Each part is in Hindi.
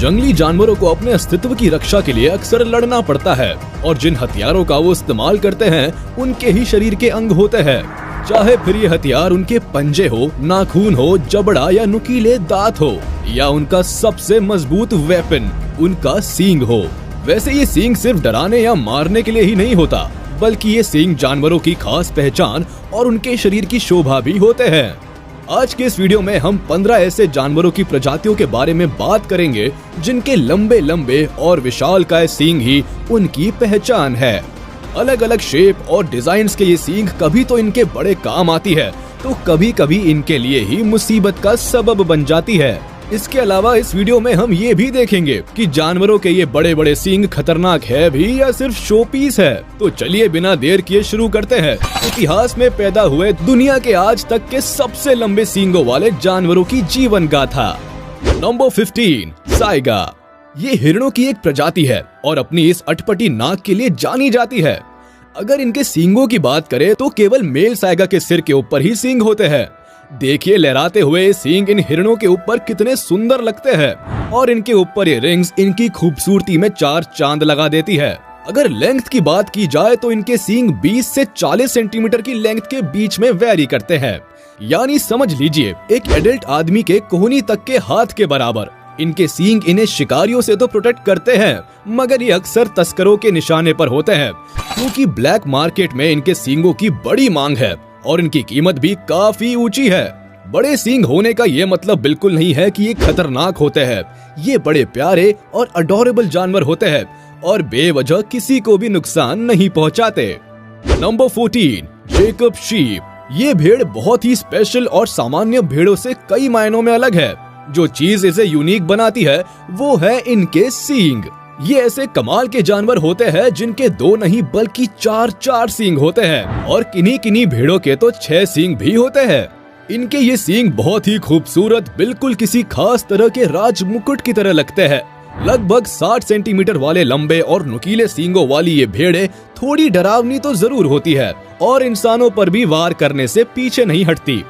जंगली जानवरों को अपने अस्तित्व की रक्षा के लिए अक्सर लड़ना पड़ता है और जिन हथियारों का वो इस्तेमाल करते हैं उनके ही शरीर के अंग होते हैं। चाहे फिर ये हथियार उनके पंजे हो, नाखून हो, जबड़ा या नुकीले दांत हो, या उनका सबसे मजबूत वेपन उनका सींग हो। वैसे ये सींग सिर्फ डराने या मारने के लिए ही नहीं होता, बल्कि ये सींग जानवरों की खास पहचान और उनके शरीर की शोभा भी होते हैं। आज के इस वीडियो में हम 15 ऐसे जानवरों की प्रजातियों के बारे में बात करेंगे जिनके लंबे लंबे और विशालकाय सींग ही उनकी पहचान है। अलग अलग शेप और डिजाइन्स के ये सींग कभी तो इनके बड़े काम आती है, तो कभी कभी इनके लिए ही मुसीबत का सबब बन जाती है। इसके अलावा इस वीडियो में हम ये भी देखेंगे कि जानवरों के ये बड़े बड़े सींग खतरनाक है भी या सिर्फ शो पीस है। तो चलिए बिना देर किए शुरू करते हैं इतिहास में पैदा हुए दुनिया के आज तक के सबसे लंबे सींगों वाले जानवरों की जीवन गाथा। Number 15, Saiga. ये हिरणों की एक प्रजाति है और अपनी इस अटपटी नाक के लिए जानी जाती है। अगर इनके सींगों की बात करें तो केवल मेल साइगा के सिर के ऊपर ही सींग होते हैं। देखिए लहराते हुए सींग इन हिरणों के ऊपर कितने सुंदर लगते हैं और इनके ऊपर ये रिंग्स इनकी खूबसूरती में 4 चांद लगा देती है। अगर लेंथ की बात की जाए तो इनके सींग 20 से 40 सेंटीमीटर की लेंथ के बीच में वेरी करते हैं, यानी समझ लीजिए एक एडल्ट आदमी के कोहनी तक के हाथ के बराबर। इनके सींग इन्हें शिकारियों से तो प्रोटेक्ट करते हैं, मगर ये अक्सर तस्करों के निशाने पर होते हैं, क्योंकि ब्लैक मार्केट में इनके सींगों की बड़ी मांग है और इनकी कीमत भी काफी ऊंची है। बड़े सींग होने का ये मतलब बिल्कुल नहीं है कि ये खतरनाक होते हैं। ये बड़े प्यारे और अडोरेबल जानवर होते हैं और बेवजह किसी को भी नुकसान नहीं पहुंचाते। Number 14, Jacob sheep. ये भेड़ बहुत ही स्पेशल और सामान्य भेड़ों से कई मायनों में अलग है। जो चीज इसे यूनिक बनाती है वो है इनके सींग। ये ऐसे कमाल के जानवर होते हैं जिनके 2 नहीं बल्कि 4 सींग होते हैं और किन्हीं भेड़ों के तो 6 सींग भी होते हैं। इनके ये सींग बहुत ही खूबसूरत, बिल्कुल किसी खास तरह के राज मुकुट की तरह लगते हैं। लगभग 60 सेंटीमीटर वाले लंबे और नुकीले सींगों वाली ये भेड़ें थोड़ी डरावनी तो जरूर होती है और इंसानों पर भी वार करने से पीछे नहीं हटती।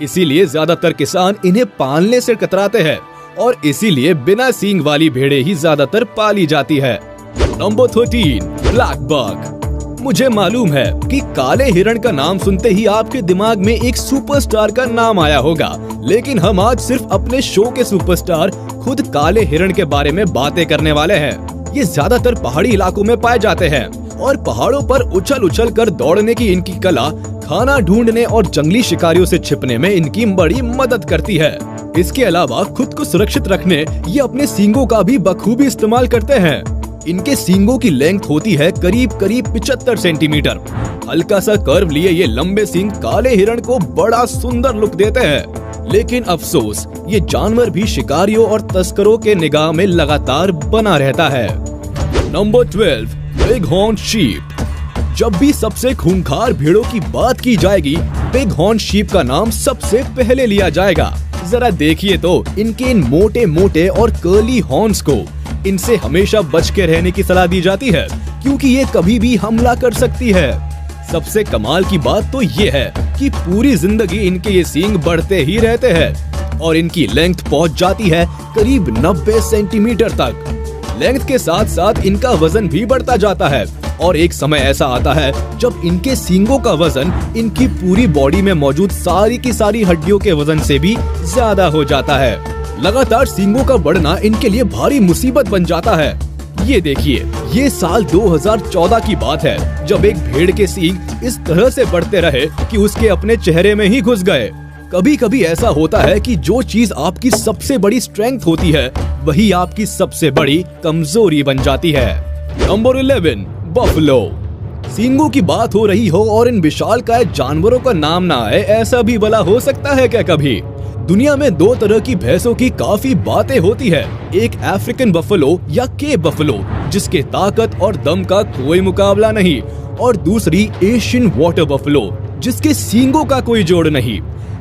इसीलिए ज्यादातर किसान इन्हें पालने से कतराते हैं और इसीलिए बिना सींग वाली भेड़ें ही ज्यादातर पाली जाती है। Number 13, black buck. मुझे मालूम है कि काले हिरण का नाम सुनते ही आपके दिमाग में एक सुपरस्टार का नाम आया होगा, लेकिन हम आज सिर्फ अपने शो के सुपरस्टार खुद काले हिरण के बारे में बातें करने वाले हैं। ये ज्यादातर पहाड़ी इलाकों में पाए जाते हैं और पहाड़ों पर उछल कर दौड़ने की इनकी कला खाना ढूंढने और जंगली शिकारियों से छिपने में इनकी बड़ी मदद करती है। इसके अलावा खुद को सुरक्षित रखने ये अपने सींगों का भी बखूबी इस्तेमाल करते हैं। इनके सींगों की लेंथ होती है करीब 75 सेंटीमीटर। हल्का सा कर्व लिए ये लंबे सींग काले हिरण को बड़ा सुंदर लुक देते हैं, लेकिन अफसोस ये जानवर भी शिकारियों और तस्करों के निगाह में लगातार बना रहता है। Number 12, big horn sheep. जब भी सबसे खूंखार भेड़ों की बात की जाएगी, बिग हॉर्न शीप का नाम सबसे पहले लिया जाएगा। जरा देखिए तो इनके इन मोटे मोटे और कर्ली हॉर्न्स को। इनसे हमेशा बच के रहने की सलाह दी जाती है क्योंकि ये कभी भी हमला कर सकती है। सबसे कमाल की बात तो ये है कि पूरी जिंदगी इनके ये सींग बढ़ते ही रहते हैं और इनकी लेंथ पहुंच जाती है करीब 90 सेंटीमीटर तक। लेंथ के साथ साथ इनका वजन भी बढ़ता जाता है और एक समय ऐसा आता है जब इनके सींगों का वजन इनकी पूरी बॉडी में मौजूद सारी की सारी हड्डियों के वजन से भी ज्यादा हो जाता है। लगातार सींगों का बढ़ना इनके लिए भारी मुसीबत बन जाता है। ये देखिए, ये साल 2014 की बात है जब एक भेड़ के सींग इस तरह से बढ़ते रहे कि उसके अपने चेहरे में ही घुस गए। कभी कभी ऐसा होता है कि जो चीज आपकी सबसे बड़ी स्ट्रेंथ होती है वही आपकी सबसे बड़ी कमजोरी बन जाती है। Number 11, buffalo. सींगों की बात हो रही हो और इन विशालकाय जानवरों का नाम ना आए, ऐसा भी भला हो सकता है क्या कभी? दुनिया में 2 तरह की भैंसों की काफी बातें होती है। एक अफ्रीकन बफलो या केप बफलो जिसके ताकत और दम का कोई मुकाबला नहीं, और दूसरी एशियन वाटर बफलो जिसके सींगों का कोई जोड़ नहीं।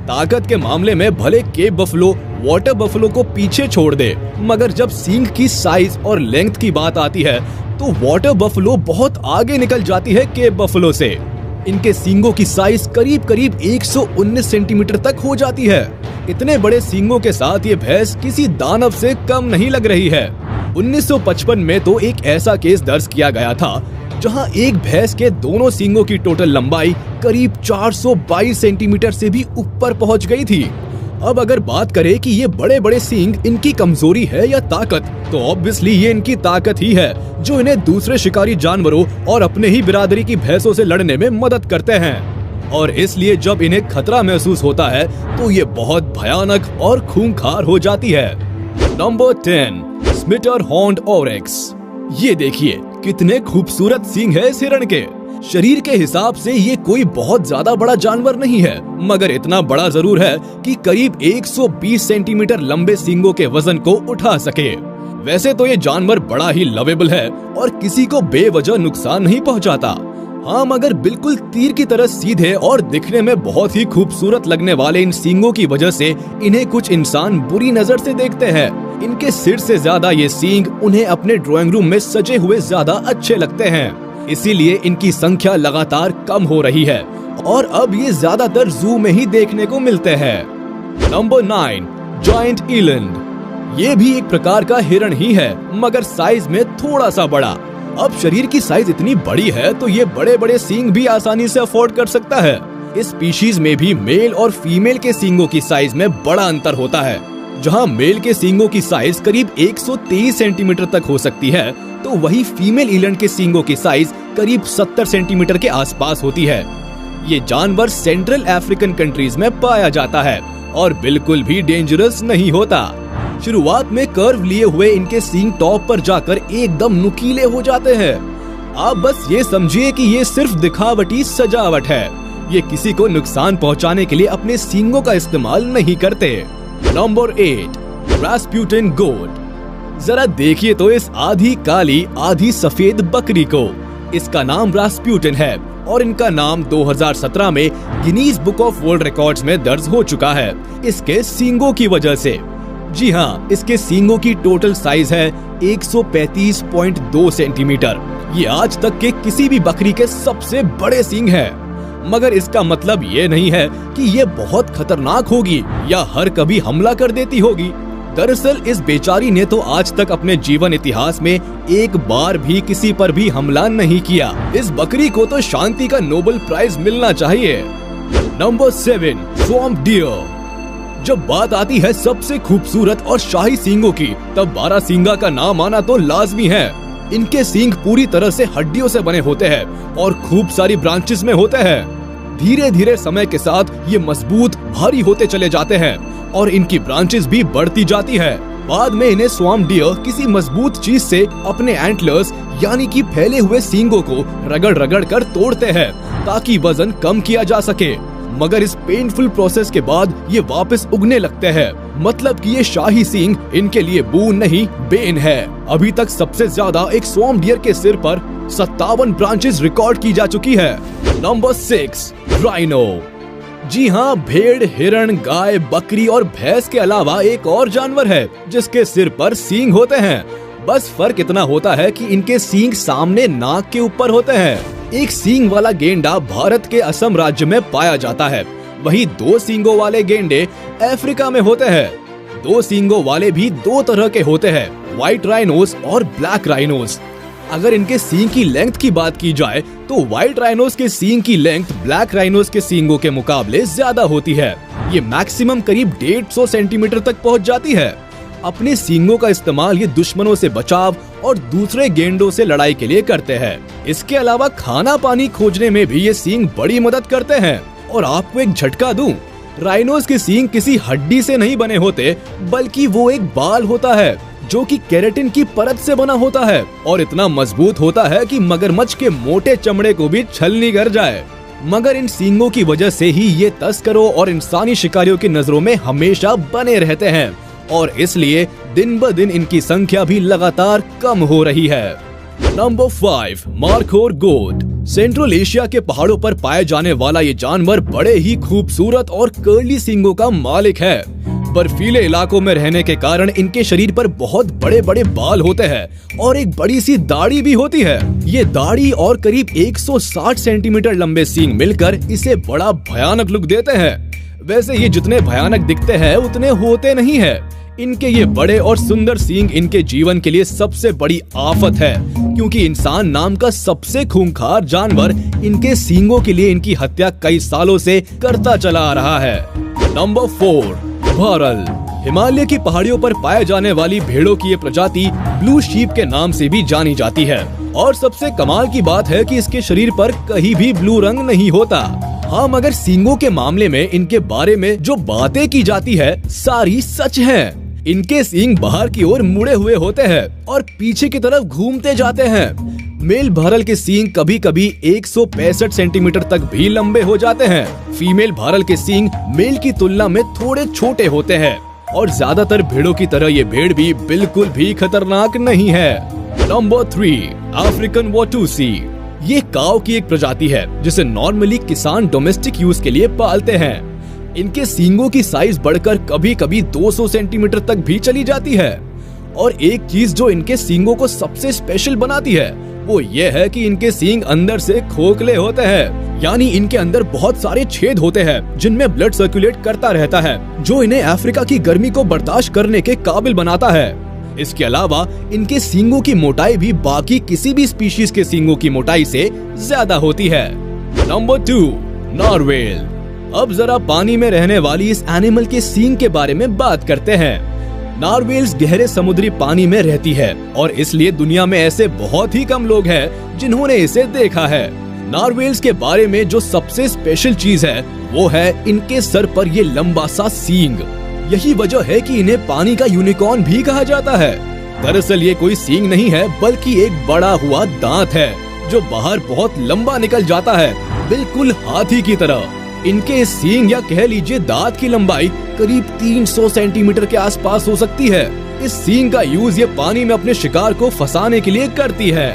ताकत के मामले में भले केप बफलो वाटर बफलो को पीछे छोड़ दे, मगर जब सींग की साइज और लेंथ की बात आती है तो वाटर बफलो बहुत आगे निकल जाती है केप बफलो से। इनके सींगों की साइज करीब करीब 119 सेंटीमीटर तक हो जाती है। इतने बड़े सींगों के साथ ये भैंस किसी दानव से कम नहीं लग रही है। 1955 में तो एक ऐसा केस दर्ज किया गया था जहां एक भैंस के दोनों सींगों की टोटल लंबाई करीब 422 सेंटीमीटर से भी ऊपर पहुंच गई थी। अब अगर बात करें कि ये बड़े बड़े सींग इनकी कमजोरी है या ताकत, तो ऑब्वियसली ये इनकी ताकत ही है जो इन्हें दूसरे शिकारी जानवरों और अपने ही बिरादरी की भैंसों से लड़ने में मदद करते हैं। और इसलिए जब इन्हें खतरा महसूस होता है तो ये बहुत भयानक और खूंखार हो जाती है। Number 10, scimitar horned oryx. ये देखिए कितने खूबसूरत सींग है इस हिरण के। शरीर के हिसाब से ये कोई बहुत ज्यादा बड़ा जानवर नहीं है, मगर इतना बड़ा जरूर है कि करीब 120 सेंटीमीटर लंबे सींगों के वजन को उठा सके। वैसे तो ये जानवर बड़ा ही लवेबल है और किसी को बेवजह नुकसान नहीं पहुंचाता। हाँ, मगर बिल्कुल तीर की तरह सीधे और दिखने में बहुत ही खूबसूरत लगने वाले इन सींगों की वजह से इन्हें कुछ इंसान बुरी नजर से देखते हैं। इनके सिर से ज्यादा ये सींग उन्हें अपने ड्राइंग रूम में सजे हुए ज्यादा अच्छे लगते हैं। इसीलिए इनकी संख्या लगातार कम हो रही है और अब ये ज्यादातर जू में ही देखने को मिलते हैं। Number 9, giant eland. ये भी एक प्रकार का हिरण ही है, मगर साइज में थोड़ा सा बड़ा। अब शरीर की साइज इतनी बड़ी है तो ये बड़े बड़े सींग भी आसानी से अफोर्ड कर सकता है। इस स्पीशीज में भी मेल और फीमेल के सींगों की साइज में बड़ा अंतर होता है। जहां मेल के सींगों की साइज करीब 123 सेंटीमीटर तक हो सकती है, तो वही फीमेल ईलैंड के सींगों की साइज करीब 70 सेंटीमीटर के आसपास होती है। ये जानवर सेंट्रल अफ्रीकन कंट्रीज में पाया जाता है और बिल्कुल भी डेंजरस नहीं होता। शुरुआत में कर्व लिए हुए इनके सींग टॉप पर जाकर एकदम नुकीले हो जाते हैं। आप बस ये समझिए कि ये सिर्फ दिखावटी सजावट है। ये किसी को नुकसान पहुंचाने के लिए अपने सींगों का इस्तेमाल नहीं करते। नंबर 8, रास्पुटिन गोट। जरा देखिए तो इस आधी काली आधी सफेद बकरी को। इसका नाम रास्पुटिन है और इनका नाम 2017 में Guinness book of world records में दर्ज हो चुका है इसके सींगों की वजह से। जी हाँ, इसके सींगों की टोटल साइज है 135.2 सेंटीमीटर। ये आज तक के किसी भी बकरी के सबसे बड़े सींग है। मगर इसका मतलब ये नहीं है कि ये बहुत खतरनाक होगी या हर कभी हमला कर देती होगी। दरअसल इस बेचारी ने तो आज तक अपने जीवन इतिहास में एक बार भी किसी पर भी हमला नहीं किया। इस बकरी को तो शांति का नोबेल प्राइज मिलना चाहिए। Number 7, swamp dear. जब बात आती है सबसे खूबसूरत और शाही सींगों की, तब बारहसिंगा का नाम आना तो लाजमी है। इनके सींग पूरी तरह से हड्डियों से बने होते हैं और खूब सारी ब्रांचेस में होते हैं। धीरे धीरे समय के साथ ये मजबूत भारी होते चले जाते हैं और इनकी ब्रांचेस भी बढ़ती जाती है। बाद में इन्हें स्वैम्प डियर किसी मजबूत चीज से अपने एंटलर्स यानी कि फैले हुए सींगों को रगड़ रगड़ कर तोड़ते हैं ताकि वजन कम किया जा सके। मगर इस पेनफुल प्रोसेस के बाद ये वापस उगने लगते हैं। मतलब कि ये शाही सींग इनके लिए बून नहीं बेन है। अभी तक सबसे ज्यादा एक स्वैम्प डियर के सिर पर 57 ब्रांचेस रिकॉर्ड की जा चुकी है। Number 6, rhino. जी हाँ, भेड़, हिरण, गाय, बकरी और भैंस के अलावा एक और जानवर है जिसके सिर पर सींग होते हैं। बस फर्क इतना होता है कि इनके सींग सामने नाक के ऊपर होते हैं। एक सींग वाला गेंडा भारत के असम राज्य में पाया जाता है, वहीं 2 सींगों वाले गेंडे अफ्रीका में होते हैं। 2 सींगों वाले भी 2 तरह के होते हैं, व्हाइट राइनोस और ब्लैक राइनोस। अगर इनके सींग की लेंथ की बात की जाए तो व्हाइट राइनोस के सींग की लेंथ ब्लैक राइनोस के सींगों के मुकाबले ज्यादा होती है। ये मैक्सिमम करीब 150 सेंटीमीटर तक पहुंच जाती है। अपने सींगों का इस्तेमाल ये दुश्मनों से बचाव और दूसरे गेंडों से लड़ाई के लिए करते हैं। इसके अलावा खाना पानी खोजने में भी ये सींग बड़ी मदद करते हैं। और आपको एक झटका दूं, राइनोस के सींग किसी हड्डी से नहीं बने होते, बल्कि वो एक बाल होता है जो कि केराटिन की परत से बना होता है और इतना मजबूत होता है कि मगरमच्छ के मोटे चमड़े को भी छलनी कर जाए। मगर इन सींगों की वजह से ही ये तस्करों और इंसानी शिकारियों की नजरों में हमेशा बने रहते हैं और इसलिए दिन ब दिन इनकी संख्या भी लगातार कम हो रही है। नंबर 5, मार्खोर गोट। सेंट्रल एशिया के पहाड़ों पर पाए जाने वाला ये जानवर बड़े ही खूबसूरत और कर्ली सींगों का मालिक है। बर्फीले इलाकों में रहने के कारण इनके शरीर पर बहुत बड़े बड़े बाल होते हैं और एक बड़ी सी दाढ़ी भी होती है। ये दाढ़ी और करीब 160 सेंटीमीटर लंबे सींग मिलकर इसे बड़ा भयानक लुक देते हैं। वैसे ये जितने भयानक दिखते हैं उतने होते नहीं है। इनके ये बड़े और सुंदर सींग इनके जीवन के लिए सबसे बड़ी आफत है, क्योंकि इंसान नाम का सबसे खूंखार जानवर इनके सींगों के लिए इनकी हत्या कई सालों से करता चला आ रहा है। नंबर 4, भारल। हिमालय की पहाड़ियों पर पाए जाने वाली भेड़ों की ये प्रजाति ब्लू शीप के नाम से भी जानी जाती है। और सबसे कमाल की बात है कि इसके शरीर पर कहीं भी ब्लू रंग नहीं होता। हाँ, मगर सींगों के मामले में इनके बारे में जो बातें की जाती है सारी सच हैं। इनके सींग बाहर की ओर मुड़े हुए होते हैं और पीछे की तरफ घूमते जाते हैं। मेल भारल के सींग कभी कभी 165 सेंटीमीटर तक भी लंबे हो जाते हैं। फीमेल भारल के सींग मेल की तुलना में थोड़े छोटे होते हैं और ज्यादातर भेड़ों की तरह ये भेड़ भी बिल्कुल भी खतरनाक नहीं है। Number 3, African Watusi. ये काऊ की एक प्रजाति है जिसे नॉर्मली किसान डोमेस्टिक यूज के लिए पालते हैं। इनके सींगों की साइज बढ़कर कभी कभी 200 सेंटीमीटर तक भी चली जाती है। और एक चीज जो इनके सींगों को सबसे स्पेशल बनाती है वो ये है कि इनके सींग अंदर से खोखले होते हैं, यानी इनके अंदर बहुत सारे छेद होते हैं जिनमें ब्लड सर्कुलेट करता रहता है, जो इन्हें अफ्रीका की गर्मी को बर्दाश्त करने के काबिल बनाता है। इसके अलावा इनके सींगों की मोटाई भी बाकी किसी भी स्पीशीज के सींगों की मोटाई से ज्यादा होती है। नंबर 2, नारवेल। अब जरा पानी में रहने वाली इस एनिमल के सींग के बारे में बात करते हैं। नारवेल्स गहरे समुद्री पानी में रहती है और इसलिए दुनिया में ऐसे बहुत ही कम लोग हैं जिन्होंने इसे देखा है। नारवेल्स के बारे में जो सबसे स्पेशल चीज है वो है इनके सर पर ये लंबा सा सींग। यही वजह है कि इन्हें पानी का यूनिकॉर्न भी कहा जाता है। दरअसल ये कोई सींग नहीं है बल्कि एक बड़ा हुआ दांत है जो बाहर बहुत लंबा निकल जाता है, बिल्कुल हाथी की तरह। इनके सींग या कह लीजिए दांत की लंबाई करीब 300 सेंटीमीटर के आसपास हो सकती है। इस सींग का यूज ये पानी में अपने शिकार को फंसाने के लिए करती है।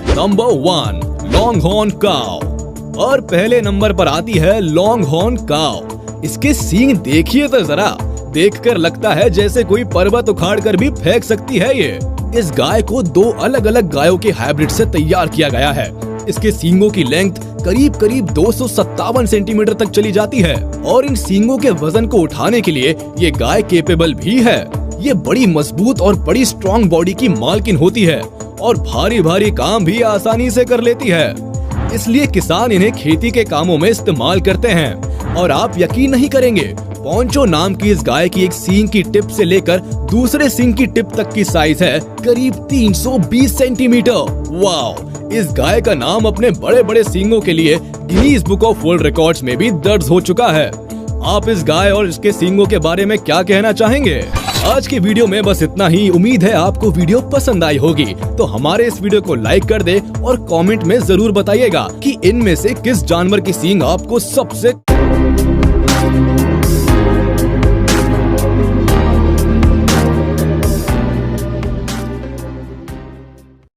नंबर 1, लॉन्ग हॉर्न काऊ। और पहले नंबर पर आती है लॉन्ग हॉर्न काऊ। इसके सींग देखिए तो जरा, देखकर लगता है जैसे कोई पर्वत उखाड़ कर भी फेंक सकती है ये। इस गाय को 2 अलग अलग गायों के हाइब्रिड से तैयार किया गया है। इसके सींगों की लेंथ करीब करीब 257 सेंटीमीटर तक चली जाती है और इन सींगों के वजन को उठाने के लिए ये गाय केपेबल भी है। ये बड़ी मजबूत और बड़ी स्ट्रॉन्ग बॉडी की मालकिन होती है और भारी भारी काम भी आसानी से कर लेती है। इसलिए किसान इन्हें खेती के कामों में इस्तेमाल करते हैं। और आप यकीन नहीं करेंगे, पोंचो नाम की इस गाय की एक सींग की टिप से लेकर दूसरे सींग की टिप तक की साइज है करीब 320 सेंटीमीटर। वाह! इस गाय का नाम अपने बड़े बड़े सींगों के लिए Guinness book of world records में भी दर्ज हो चुका है। आप इस गाय और इसके सींगों के बारे में क्या कहना चाहेंगे? आज की वीडियो में बस इतना ही। उम्मीद है आपको वीडियो पसंद आई होगी। तो हमारे इस वीडियो को लाइक कर दे और कमेंट में जरूर बताइएगा कि इनमें से किस जानवर की सींग आपको सबसे